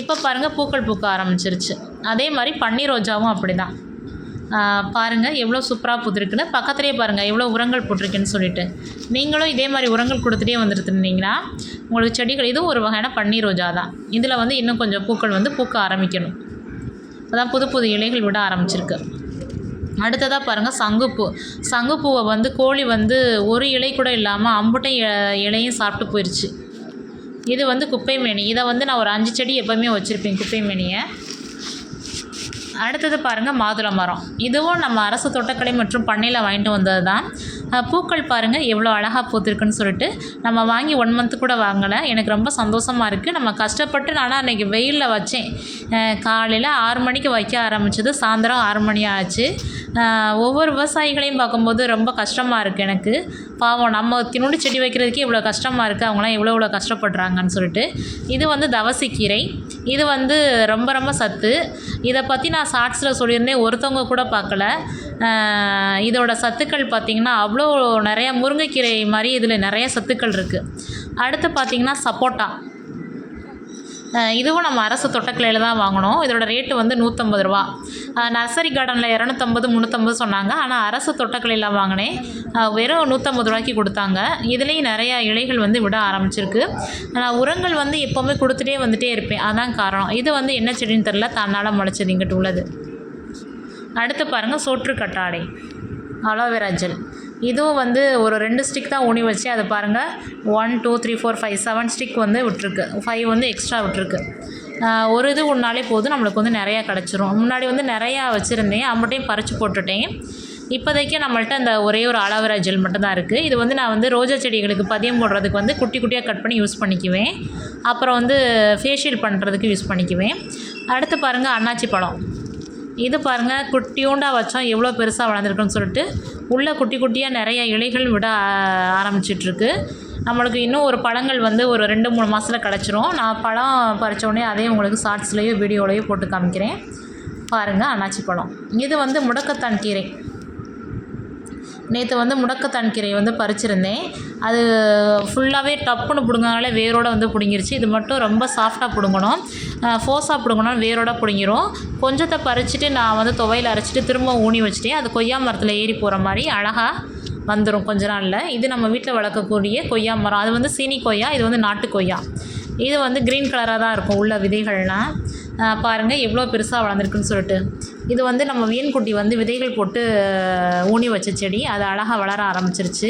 இப்போ பாருங்கள் பூக்கள் பூக்க ஆரம்பிச்சிருச்சு. அதே மாதிரி பன்னீர் ரோஜாவும் அப்படி தான். பாருங்கள் எவ்வளோ சூப்பராக பூத்துருக்குன்னு. பக்கத்துலேயே பாருங்கள் எவ்வளோ உரங்கள் போட்டிருக்குன்னு சொல்லிட்டு. நீங்களும் இதே மாதிரி உரங்கள் கொடுத்துட்டே வந்துருந்தீங்கன்னா உங்களுக்கு செடிகள், இதுவும் ஒரு வகையான பன்னீர் ரோஜா தான். இதில் வந்து இன்னும் கொஞ்சம் பூக்கள் வந்து பூக்க ஆரம்பிக்கணும். அதான் புது இலைகள் விட ஆரம்பிச்சிருக்கு. அடுத்ததாக பாருங்கள் சங்குப்பூவை வந்து கோழி வந்து ஒரு இலை கூட இல்லாமல் அம்புட்டை இலையும் சாப்பிட்டு போயிடுச்சு. இது வந்து குப்பை மேனி. இதை வந்து நான் ஒரு 5 செடி எப்போவுமே வச்சுருப்பேன், குப்பை மேனியை. அடுத்தது பாருங்கள் மாதுளை மரம். இதுவும் நம்ம அரசு தோட்டக்கலை மற்றும் பண்ணையில் வாங்கிட்டு வந்தது தான். பூக்கள் பாருங்கள் எவ்வளோ அழகாக பூத்திருக்குன்னு சொல்லிட்டு. நம்ம வாங்கி 1 மந்த்து கூட வாங்கலை. எனக்கு ரொம்ப சந்தோஷமாக இருக்குது. நம்ம கஷ்டப்பட்டு நானும் அன்றைக்கி வெயிலில் வச்சேன். காலையில் 6 மணிக்கு வைக்க ஆரம்பித்தது, சாயந்தரம் 6 மணி ஆச்சு. ஒவ்வொரு விவசாயிகளையும் பார்க்கும்போது ரொம்ப கஷ்டமாக இருக்குது எனக்கு. பாவம், நம்ம திணுண்டு செடி வைக்கிறதுக்கே இவ்வளோ கஷ்டமாக இருக்குது, அவங்களாம் எவ்வளோ கஷ்டப்படுறாங்கன்னு சொல்லிட்டு. இது வந்து தவசிக்கீரை. இது வந்து ரொம்ப சத்து. இதை பற்றி நான் ஷார்ட்ஸில் சொல்லியிருந்தேன், ஒருத்தவங்க கூட பார்க்கல. இதோட சத்துக்கள் பார்த்திங்கன்னா அவ்வளோ நிறையா, முருங்கைக்கீரை மாதிரி இதில் நிறைய சத்துக்கள் இருக்குது. அடுத்து பார்த்திங்கன்னா சப்போட்டா. இதுவும் நம்ம அரசு தோட்டக்கலையில் தான் வாங்கினோம். இதோட ரேட்டு வந்து 150 ரூபா. நர்சரி கார்டனில் 250 350 சொன்னாங்க. ஆனால் அரசு தோட்டக்கலையில் வாங்கினேன், வெறும் 150 ரூபாய்க்கு கொடுத்தாங்க. இதுலேயும் நிறையா இலைகள் வந்து விட ஆரம்பிச்சிருக்கு. நான் உரங்கள் வந்து எப்போவுமே வந்துட்டே இருப்பேன், அதான் காரணம். இது வந்து என்ன செடின்னு தெரில, தன்னால் முளைச்சது இங்கிட்டு உள்ளது. அடுத்து பாருங்கள் சோற்றுக்கற்றாழை, அலோவேரா ஜெல். இதுவும் வந்து ஒரு 2 ஸ்டிக் தான் ஊனி வச்சு, அதை பாருங்கள் 1 2 3 4 5 7 ஸ்டிக் வந்து விட்டுருக்கு. 5 வந்து எக்ஸ்ட்ரா விட்டுருக்கு. ஒரு இது ஒன்றாலே போதும், நம்மளுக்கு வந்து நிறையா கிடச்சிரும். முன்னாடி வந்து நிறையா வச்சுருந்தேன், அம்மட்டையும் பறித்து போட்டுட்டேன். இப்போதைக்கு நம்மள்ட்ட அந்த ஒரே ஒரு அலோவேரா ஜெல் மட்டும்தான் இருக்குது. இது வந்து நான் வந்து ரோஜா செடிகளுக்கு பதியம் போடுறதுக்கு வந்து குட்டியாக கட் பண்ணி யூஸ் பண்ணிக்குவேன். அப்புறம் வந்து ஃபேஷியல் பண்ணுறதுக்கு யூஸ் பண்ணிக்குவேன். அடுத்து பாருங்கள் அன்னாச்சி பழம். இது பாருங்கள் குட்டியூண்டாக வச்சோம், எவ்வளோ பெருசாக வளர்ந்துருக்குன்னு சொல்லிட்டு. உள்ளே குட்டியாக நிறைய இலைகள் விட ஆரம்பிச்சிட்ருக்கு. நம்மளுக்கு இன்னும் ஒரு பழங்கள் வந்து ஒரு 2-3 மாதத்தில் கிடச்சிரும். நான் பழம் பறித்தோடனே அதையும் உங்களுக்கு ஷார்ட்ஸ்லேயோ வீடியோலையோ போட்டு காமிக்கிறேன். பாருங்கள் அன்னாச்சி பழம். இது வந்து முடக்கத்தான் கீரை. நேற்று வந்து முடக்கத்தான் கீரையை வந்து பறிச்சிருந்தேன். அது ஃபுல்லாகவே டப்புன்னு பிடுங்கினாலே வேரோடு வந்து பிடுங்கிருச்சு. இது மட்டும் ரொம்ப சாஃப்டாக பிடுங்கணும். ஃபோர்ஸாக பிடுங்கணும், வேரோட பிடுங்கிரும். கொஞ்சத்தை பறிச்சுட்டு நான் வந்து துவையில் அரைச்சிட்டு திரும்ப ஊனி வச்சுட்டேன். அது கொய்யா மரத்தில் ஏறி போகிற மாதிரி அழகாக வந்துடும் கொஞ்ச நாளில். இது நம்ம வீட்டில் வளர்க்கக்கூடிய கொய்யா மரம். அது வந்து சீனி கொய்யா, இது வந்து நாட்டு கொய்யா. இது வந்து க்ரீன் கலராக தான் இருக்கும் உள்ள விதைகள்லாம். பாருங்கள் எவ்வளோ பெருசாக வளர்ந்துருக்குன்னு சொல்லிட்டு. இது வந்து நம்ம வீன்குட்டி வந்து விதைகள் போட்டு ஊனி வச்ச செடி. அது அழகாக வளர ஆரம்பிச்சிருச்சு.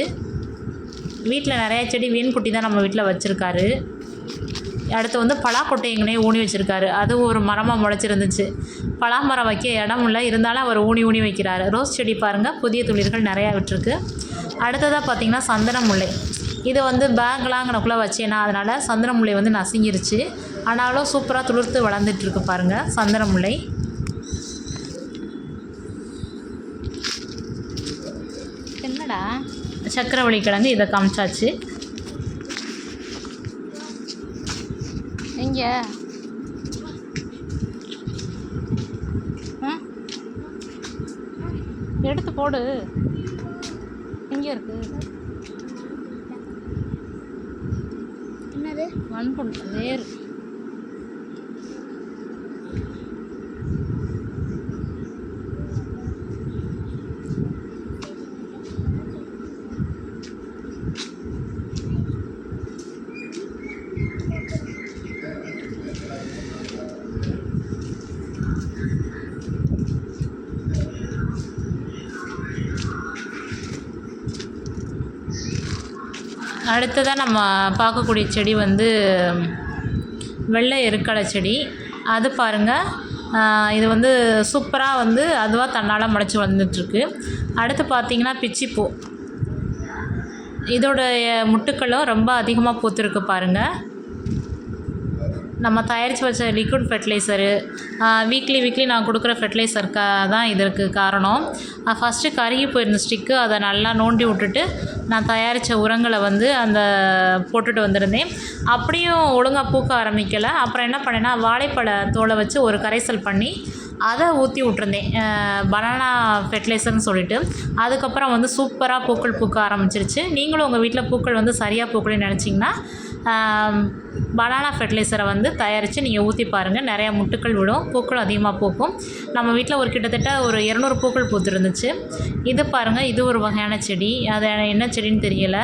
வீட்டில் நிறையா செடி வீன்குட்டி தான் நம்ம வீட்டில் வச்சுருக்காரு. அடுத்து வந்து பலாக்கொட்டை எங்கனே ஊனி வச்சுருக்காரு. அதுவும் ஒரு மரமாக முளைச்சிருந்துச்சு. பலாமரம் வைக்க இடம் இல்லை, இருந்தாலும் அவர் ஊனி வைக்கிறாரு. ரோஸ் செடி பாருங்கள், புதிய துளிர்கள் நிறையா விட்டுருக்கு. அடுத்ததாக பார்த்திங்கன்னா சந்தன முல்லை. இதை வந்து பேக்லாங்கனக்குள்ளே வச்சேன்னா அதனால் சந்தன முல்லை வந்து நசுங்கிருச்சு. ஆனாலும் சூப்பராக துளிர்த்து வளர்ந்துட்டுருக்கு பாருங்கள் சந்தன முல்லை. என்னடா சக்கரவள்ளி கிழங்கு, இதை காமிச்சாச்சு. எங்கே எடுத்து போடு, எங்கே இருக்குது என்னது மண்புல் வேறு. அடுத்ததாக நம்ம பார்க்கக்கூடிய செடி வந்து வெள்ளை எருக்களை செடி. அது பாருங்கள், இது வந்து சூப்பராக வந்து அதுவாக தன்னால் முளைச்சி வந்துட்டுருக்கு. அடுத்து பார்த்திங்கன்னா பிச்சிப்பூ. இதோடைய முட்டுக்களும் ரொம்ப அதிகமாக பூத்துருக்கு பாருங்கள். நம்ம தயாரித்து வச்ச லிக்விட் ஃபெர்டிலைசரு, வீக்லி நான் கொடுக்குற ஃபெர்டிலைசருக்காக தான் இதற்கு காரணம். ஃபஸ்ட்டு கருகி போயிருந்த ஸ்டிக்கு, அதை நல்லா நோண்டி விட்டுட்டு நான் தயாரித்த உரங்களை வந்து அந்த போட்டுட்டு வந்திருந்தேன். அப்படியும் ஒழுங்காக பூக்க ஆரம்பிக்கலை. அப்புறம் என்ன பண்ணேன்னா வாழைப்பழ தோலை வச்சு ஒரு கரைசல் பண்ணி அதை ஊற்றி விட்ருந்தேன், பனானா ஃபெர்டிலைசர்னு சொல்லிட்டு. அதுக்கப்புறம் வந்து சூப்பராக பூக்கள் பூக்க ஆரம்பிச்சிருச்சு. நீங்களும் உங்கள் வீட்டில் பூக்கள் வந்து சரியாக பூக்கணும்னு நினச்சிங்கன்னா பனானா ஃபெர்டிலைசரை வந்து தயாரித்து நீங்கள் ஊற்றி பாருங்கள். நிறையா முட்டுக்கள் விடும், பூக்கள் அதிகமாக பூக்கும். நம்ம வீட்டில் ஒரு கிட்டத்தட்ட ஒரு 200 பூக்கள் பூத்துருந்துச்சு. இது பாருங்கள், இது ஒரு வகையான செடி. அது என்ன செடின்னு தெரியலை.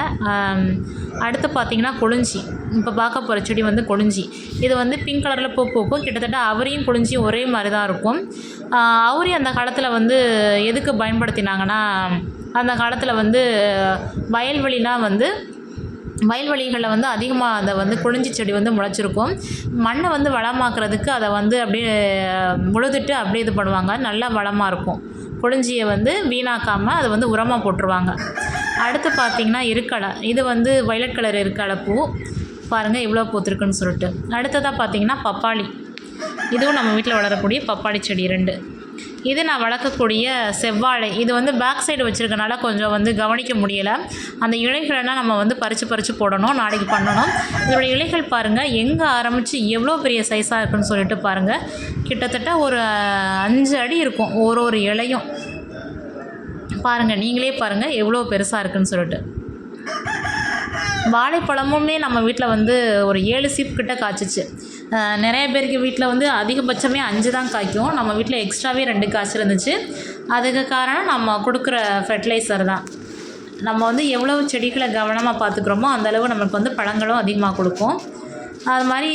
அடுத்து பார்த்திங்கன்னா கொளிஞ்சி. இப்போ பார்க்க போகிற செடி வந்து கொளிஞ்சி. இது வந்து பிங்க் கலரில் பூ பூக்கும். கிட்டத்தட்ட அவரையும் கொளிஞ்சியும் ஒரே மாதிரி தான் இருக்கும். அவரி அந்த காலத்தில் வந்து எதுக்கு பயன்படுத்தினாங்கன்னா, அந்த காலத்தில் வந்து வயல்வெளிலாம் வந்து வயல்வெளிகளில் வந்து அதிகமாக அதை வந்து கொளிஞ்சி செடி வந்து முளைச்சிருக்கும். மண்ணை வந்து வளமாக்குறதுக்கு அதை வந்து அப்படியே உழுதுட்டு அப்படியே இது பண்ணுவாங்க, நல்லா வளமாக இருக்கும். கொளிஞ்சியை வந்து வீணாக்காமல் அதை வந்து உரமாக போட்டுருவாங்க. அடுத்து பார்த்திங்கன்னா இருக்கலை. இது வந்து வயலட் கலர் இருக்கலை பூ பாருங்கள் இவ்வளோ பூத்துருக்குன்னு சொல்லிட்டு. அடுத்ததாக பார்த்திங்கன்னா பப்பாளி. இதுவும் நம்ம வீட்டில் வளரக்கூடிய பப்பாளி செடி 2. இது நான் வளர்க்கக்கூடிய செவ்வாழை. இது வந்து பேக் சைடு வச்சுருக்கனால கொஞ்சம் வந்து கவனிக்க முடியலை. அந்த இலைகளெல்லாம் நம்ம வந்து பறித்து போடணும், நாளைக்கு பண்ணணும். இதோட இலைகள் பாருங்கள் எங்கே ஆரம்பித்து எவ்வளோ பெரிய சைஸாக இருக்குன்னு சொல்லிட்டு பாருங்கள். கிட்டத்தட்ட ஒரு 5 அடி இருக்கும் ஒரு இலையும். பாருங்கள், நீங்களே பாருங்கள் எவ்வளோ பெருசாக இருக்குன்னு சொல்லிட்டு. வாழைப்பழமுமே நம்ம வீட்டில் வந்து ஒரு 7 சீப் கிட்ட காய்ச்சிச்சு. நிறைய பேருக்கு வீட்டில் வந்து அதிகபட்சமே 5 தான் காய்க்கும். நம்ம வீட்டில் எக்ஸ்ட்ராவே 2 காய்ச்சிருந்துச்சு. அதுக்கு காரணம் நம்ம கொடுக்குற ஃபெர்டிலைசர் தான். நம்ம வந்து எவ்வளோ செடிகளை கவனமாக பார்த்துக்குறோமோ அந்தளவு நமக்கு வந்து பழங்களும் அதிகமாக கொடுக்கும். அது மாதிரி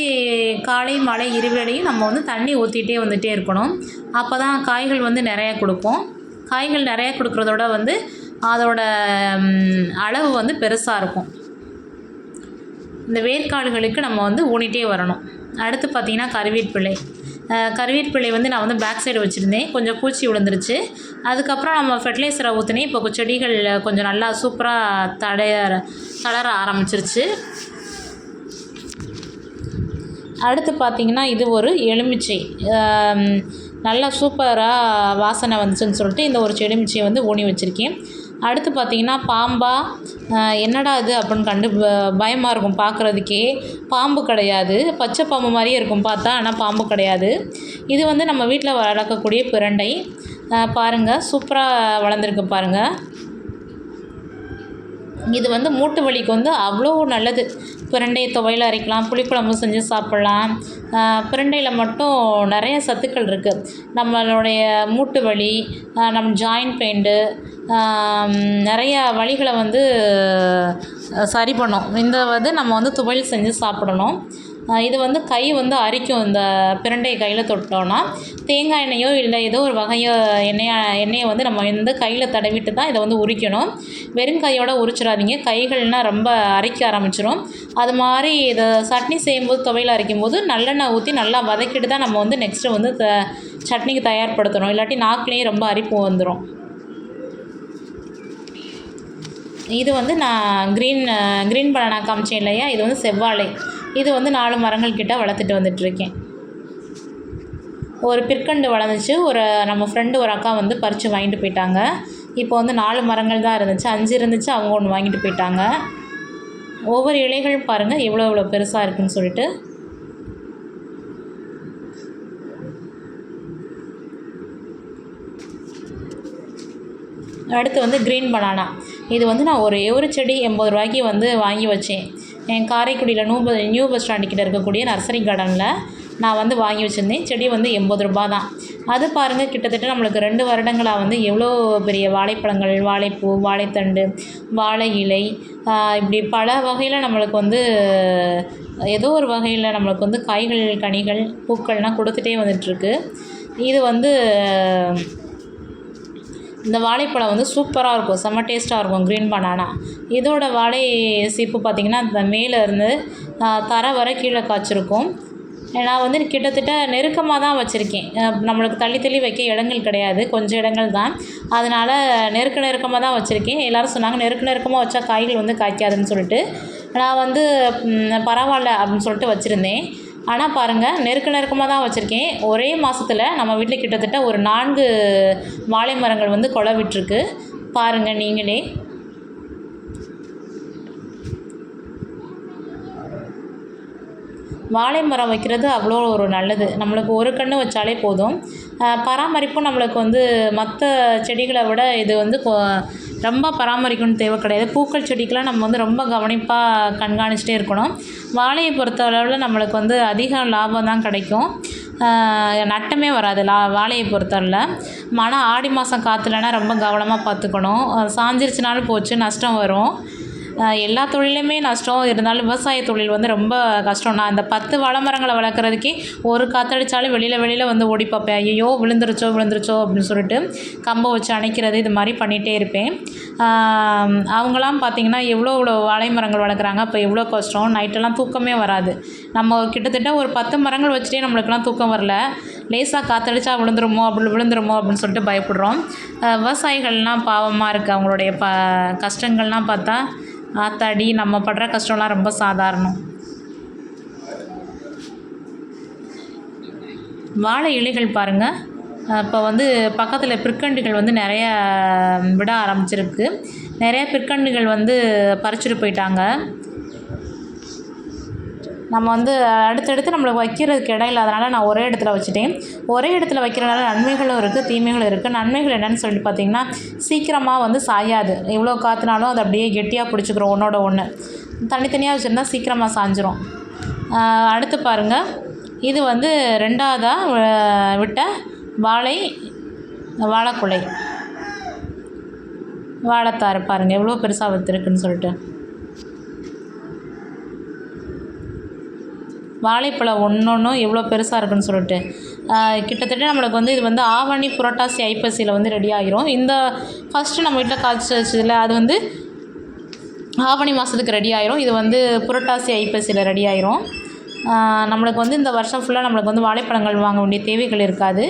காலை மாலை இருவேளையும் நம்ம வந்து தண்ணி ஊற்றிட்டே வந்துகிட்டே இருக்கணும். அப்போ தான் காய்கள் வந்து நிறையா கொடுக்கும். காய்கள் நிறையா கொடுக்குறதோட வந்து அதோட அளவு வந்து பெருசாக இருக்கும். இந்த வேர்க்காடுகளுக்கு நம்ம வந்து ஊனிட்டே வரணும். அடுத்து பார்த்திங்கன்னா கருவேப்பிலை வந்து நான் வந்து பேக் சைடு வச்சுருந்தேன். கொஞ்சம் பூச்சி விழுந்துருச்சு. அதுக்கப்புறம் நம்ம ஃபெர்டிலைசரை ஊற்றினேன். இப்போ செடிகள் கொஞ்சம் நல்லா சூப்பராக தளர ஆரம்பிச்சிருச்சு. அடுத்து பார்த்திங்கன்னா இது ஒரு எலுமிச்சை. நல்லா சூப்பராக வாசனை வந்துச்சுன்னு சொல்லிட்டு இந்த ஒரு எலுமிச்சையை வந்து ஊனி வச்சுருக்கேன். அடுத்து பார்த்திங்கன்னா பாம்பா, என்னடா இது அப்படின்னு பயமாக இருக்கும் பார்க்குறதுக்கே. பாம்பு கிடையாது, பச்சை பாம்பு மாதிரியே இருக்கும் பார்த்தா, ஆனால் பாம்பு கிடையாது. இது வந்து நம்ம வீட்டில் வளர்க்கக்கூடிய பிரண்டை. பாருங்கள் சூப்பராக வளர்ந்துருக்கு பாருங்கள். இது வந்து மூட்டு வலிக்கு வந்து அவ்வளோ நல்லது. பிரண்டையை துவையல் அரைக்கலாம், புளிக்குழம்பு செஞ்சு சாப்பிட்லாம். பிரண்டையில் மட்டும் நிறைய சத்துக்கள் இருக்குது. நம்மளுடைய மூட்டு வலி, நம்ம ஜாயிண்ட் பெயிண்டு, நிறையா வலிகளை வந்து சரி பண்ணும். இந்த வந்து நம்ம வந்து துவையல் செஞ்சு சாப்பிடணும். இது வந்து கை வந்து அரிக்கும். இந்த பிரண்டையை கையில் தொட்டோன்னா தேங்காய் எண்ணெயோ இல்லை ஏதோ ஒரு வகையோ எண்ணெயை வந்து நம்ம வந்து கையில் தடவிட்டு தான் இதை வந்து உரிக்கணும். வெறும் கையோடு உரிச்சிடாதீங்க, கைகள்னால் ரொம்ப அரிக்க ஆரம்பிச்சிடும். அது மாதிரி இதை சட்னி செய்யும்போது துவையல் அரைக்கும்போது நல்லெண்ணெய் ஊற்றி நல்லா வதக்கிட்டு தான் நம்ம வந்து நெக்ஸ்ட்டு வந்து சட்னிக்கு தயார்படுத்தணும். இல்லாட்டி நாக்குலேயும் ரொம்ப அரிப்பு வந்துடும். இது வந்து நான் க்ரீன் பனானா காமிச்சேன் இல்லையா, இது வந்து செவ்வாழை. இது வந்து 4 மரங்கள் கிட்ட வளர்த்துட்டு வந்துட்டுருக்கேன். ஒரு பிற்கண்டு வளர்ந்துச்சு. நம்ம ஃப்ரெண்டு ஒரு அக்கா வந்து பறித்து வாங்கிட்டு போயிட்டாங்க. இப்போ வந்து 4 மரங்கள் தான் இருந்துச்சு. 5 இருந்துச்சு, அவங்க 1 வாங்கிட்டு போயிட்டாங்க. ஒவ்வொரு இலைகள் பாருங்கள் எவ்வளோ பெருசாக இருக்குதுன்னு சொல்லிட்டு. அடுத்து வந்து க்ரீன் பனானா. இது வந்து நான் ஒரே ஒரு செடி 80 ரூபாய்க்கு வந்து வாங்கி வச்சேன். என் காரைக்குடியில் நியூ பஸ் ஸ்டாண்டு கிட்ட இருக்கக்கூடிய நர்சரி கார்டனில் நான் வந்து வாங்கி வச்சுருந்தேன். செடி வந்து 80 ரூபா தான். அது பாருங்கள், கிட்டத்தட்ட நம்மளுக்கு 2 வருடங்களாக வந்து எவ்வளோ பெரிய வாழைப்பழங்கள், வாழைப்பூ, வாழைத்தண்டு, வாழை இலை, இப்படி பல வகையில் நம்மளுக்கு வந்து ஏதோ ஒரு வகையில் நம்மளுக்கு வந்து காய்கள், கனிகள், பூக்கள்லாம் கொடுத்துட்டே வந்துட்டுருக்கு. இது வந்து இந்த வாழைப்பழம் வந்து சூப்பராக இருக்கும், செம்ம டேஸ்ட்டாக இருக்கும் க்ரீன் பனானா. இதோட வாழை சீப்பு பார்த்திங்கன்னா இந்த மேலே இருந்து தரை வரை கீழே காய்ச்சிருக்கும். நான் வந்து கிட்டத்தட்ட நெருக்கமாக தான் வச்சுருக்கேன். நம்மளுக்கு தள்ளி வைக்க இடங்கள் கிடையாது, கொஞ்சம் இடங்கள் தான். அதனால் நெருக்கமாக தான் வச்சுருக்கேன். எல்லோரும் சொன்னாங்க நெருக்கமாக வச்சா காய்கள் வந்து காய்க்காதுன்னு சொல்லிட்டு. நான் வந்து பரவாயில்ல அப்படின்னு சொல்லிட்டு வச்சுருந்தேன். ஆனால் பாருங்கள், நெருக்கமாக தான் வச்சுருக்கேன். ஒரே மாதத்தில் நம்ம வீட்டில் கிட்டத்தட்ட ஒரு 4 வாழை மரங்கள் வந்து கொலை விட்டுருக்கு. பாருங்கள் நீங்களே. வாழை மரம் வைக்கிறது அவ்வளோ ஒரு நல்லது. நம்மளுக்கு ஒரு கன்று வச்சாலே போதும். பராமரிப்பும் நம்மளுக்கு வந்து மற்ற செடிகளை விட இது வந்து ரொம்ப பராமரிக்கணும்னு தேவை கிடையாது. பூக்கள் செடிக்கெலாம் நம்ம வந்து ரொம்ப கவனிப்பாக கண்காணிச்சிட்டே இருக்கணும். வாழையை பொறுத்த அளவில் நம்மளுக்கு வந்து அதிக லாபம் தான் கிடைக்கும், நட்டமே வராது வாழையை பொறுத்தவரையில். ஆனால் ஆடி மாதம் காற்றுலனா ரொம்ப கவனமாக பார்த்துக்கணும். சாஞ்சிருச்சுனாலும் போச்சு, நஷ்டம் வரும். எல்லா தொழிலுமே நஷ்டம் இருந்தாலும் விவசாய தொழில் வந்து ரொம்ப கஷ்டம். நான் இந்த 10 வாழை மரங்களை வளர்க்குறதுக்கே ஒரு காற்றடிச்சாலும் வெளியில் வந்து ஓடி பார்ப்பேன். ஐயோ விழுந்துருச்சோ அப்படின்னு சொல்லிட்டு கம்பை வச்சு அணைக்கிறது, இது மாதிரி பண்ணிகிட்டே இருப்பேன். அவங்களாம் பார்த்திங்கன்னா எவ்வளோ வாழை மரங்கள் வளர்க்குறாங்க, அப்போ எவ்வளோ கஷ்டம். நைட்டெல்லாம் தூக்கமே வராது. நம்ம கிட்டத்தட்ட ஒரு 10 மரங்கள் வச்சுட்டே நம்மளுக்கெல்லாம் தூக்கம் வரல. லேசாக காற்றடிச்சா விழுந்துருமோ அப்படின்னு சொல்லிட்டு பயப்படுறோம். விவசாயிகள்லாம் பாவமாக இருக்குது. அவங்களுடைய கஷ்டங்கள்லாம் பார்த்தா ஆத்தாடி, நம்ம படுற கஷ்டம்லாம் ரொம்ப சாதாரணம். வாழை இலைகள் பாருங்கள், இப்போ வந்து பக்கத்தில் பிற்கண்டுகள் வந்து நிறைய விட ஆரம்பிச்சிருக்கு. நிறைய பிற்கண்டுகள் வந்து பறிச்சுட்டு போயிட்டாங்க. நம்ம வந்து அடுத்தடுத்து நம்மளுக்கு வைக்கிறதுக்கு இடம் இல்லாதனால நான் ஒரே இடத்துல வச்சுட்டேன். ஒரே இடத்துல வைக்கிறனால நன்மைகளும் இருக்குது, தீமைகளும் இருக்குது. நன்மைகள் என்னென்னு சொல்லிட்டு பார்த்திங்கன்னா, சீக்கிரமாக வந்து சாயாது. எவ்வளோ காற்றுனாலும் அது அப்படியே கெட்டியாக பிடிச்சிக்கிறோம் ஒன்றோட ஒன்று. தனித்தனியாக வச்சுருந்தா சீக்கிரமாக சாஞ்சிரும். அடுத்து பாருங்கள், இது வந்து 2வதாக விட்ட வாழைக்குலை, வாழைத்தாறு பாருங்கள் எவ்வளோ பெருசாக விற்றுருக்குன்னு சொல்லிட்டு. வாழைப்பழம் ஒன்றொன்றும் எவ்வளோ பெருசாக இருக்குன்னு சொல்லிட்டு. கிட்டத்தட்ட நம்மளுக்கு வந்து இது வந்து ஆவணி, புரட்டாசி, ஐப்பசியில் வந்து ரெடி ஆகிரும். இந்த ஃபஸ்ட்டு நம்ம வீட்டில் காய்ச்சி வச்சதில் அது வந்து ஆவணி மாதத்துக்கு ரெடி ஆகிரும். இது வந்து புரட்டாசி, ஐப்பசியில் ரெடி ஆகிரும். நம்மளுக்கு வந்து இந்த வருஷம் ஃபுல்லாக நம்மளுக்கு வந்து வாழைப்பழங்கள் வாங்க வேண்டிய தேவைகள் இருக்காது.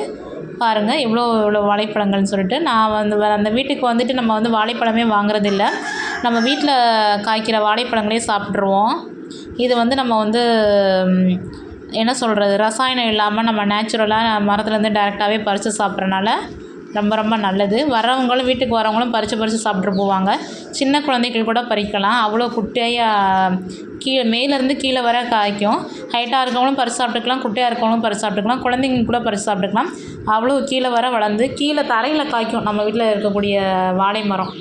பாருங்கள் எவ்வளோ வாழைப்பழங்கள்னு சொல்லிட்டு. நான் வந்து அந்த வீட்டுக்கு வந்துட்டு நம்ம வந்து வாழைப்பழமே வாங்குறதில்ல, நம்ம வீட்டில் காய்க்கிற வாழைப்பழங்களே சாப்பிட்ருவோம். இது வந்து நம்ம வந்து என்ன சொல்கிறது, ரசாயனம் இல்லாமல் நம்ம நேச்சுரலாக மரத்துலேருந்து டைரெக்டாகவே பறித்து சாப்பிட்றனால ரொம்ப ரொம்ப நல்லது. வீட்டுக்கு வரவங்களும் பறித்து சாப்பிட்டு போவாங்க. சின்ன குழந்தைகள் கூட பறிக்கலாம். அவ்வளோ குட்டையாக மேலேருந்து கீழே வர காய்க்கும். ஹைட்டாக இருக்கவங்களும் பறித்து சாப்பிட்டுக்கலாம், குட்டையாக இருக்கவங்களும் பறித்து சாப்பிட்டுக்கலாம், குழந்தைங்க கூட பறித்து சாப்பிட்டுக்கலாம். அவ்வளோ கீழே வர வளர்ந்து கீழே தரையில் காய்க்கும் நம்ம வீட்டில் இருக்கக்கூடிய வாழை மரம்.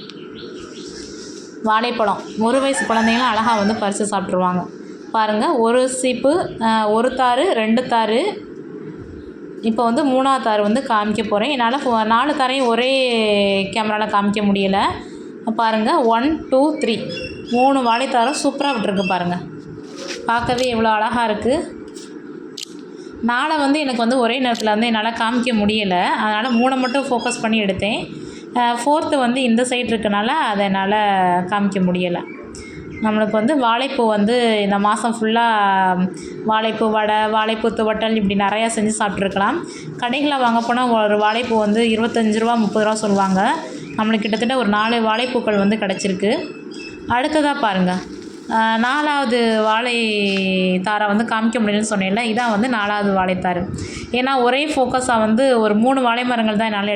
வாழைப்பழம் 1 வயசு குழந்தைங்களும் அழகாக வந்து பறித்து சாப்பிட்ருவாங்க. பாருங்கள், ஒரு சீப்பு, ஒரு தார், 2 தார், இப்போ வந்து 3ஆவது தார் வந்து காமிக்க போகிறேன். என்னால் 4 தாரையும் ஒரே கேமராவில் காமிக்க முடியலை. பாருங்கள், 1, 2, 3 3 வாழைத்தாரும் சூப்பராக விட்டுருக்கு பாருங்கள். பார்க்கவே எவ்வளோ அழகாக இருக்குது. 4 வந்து எனக்கு வந்து ஒரே நேரத்தில் வந்து என்னால் காமிக்க முடியலை. அதனால் 3 மட்டும் ஃபோக்கஸ் பண்ணி எடுத்தேன். 4th வந்து இந்த சைடு இருக்கனால அதை என்னால் காமிக்க முடியலை. நம்மளுக்கு வந்து வாழைப்பூ வந்து இந்த மாதம் ஃபுல்லாக வாழைப்பூ வடை, வாழைப்பூ துவட்டல் இப்படி நிறையா செஞ்சு சாப்பிட்ருக்கலாம். கடைகளில் வாங்க போனால் ஒரு வாழைப்பூ வந்து 25 ரூபா 30 ரூபா சொல்லுவாங்க. நம்மளுக்கு கிட்டத்தட்ட ஒரு 4 வாழைப்பூக்கள் வந்து கிடச்சிருக்கு. அடுத்ததாக பாருங்கள், 4வது வாழைத்தாரை வந்து காமிக்க முடியலன்னு சொன்னேன்ல, இதான் வந்து 4வது வாழைத்தார். ஏன்னா ஒரே ஃபோக்கஸாக வந்து ஒரு 3 வாழை மரங்கள் தான் என்னால்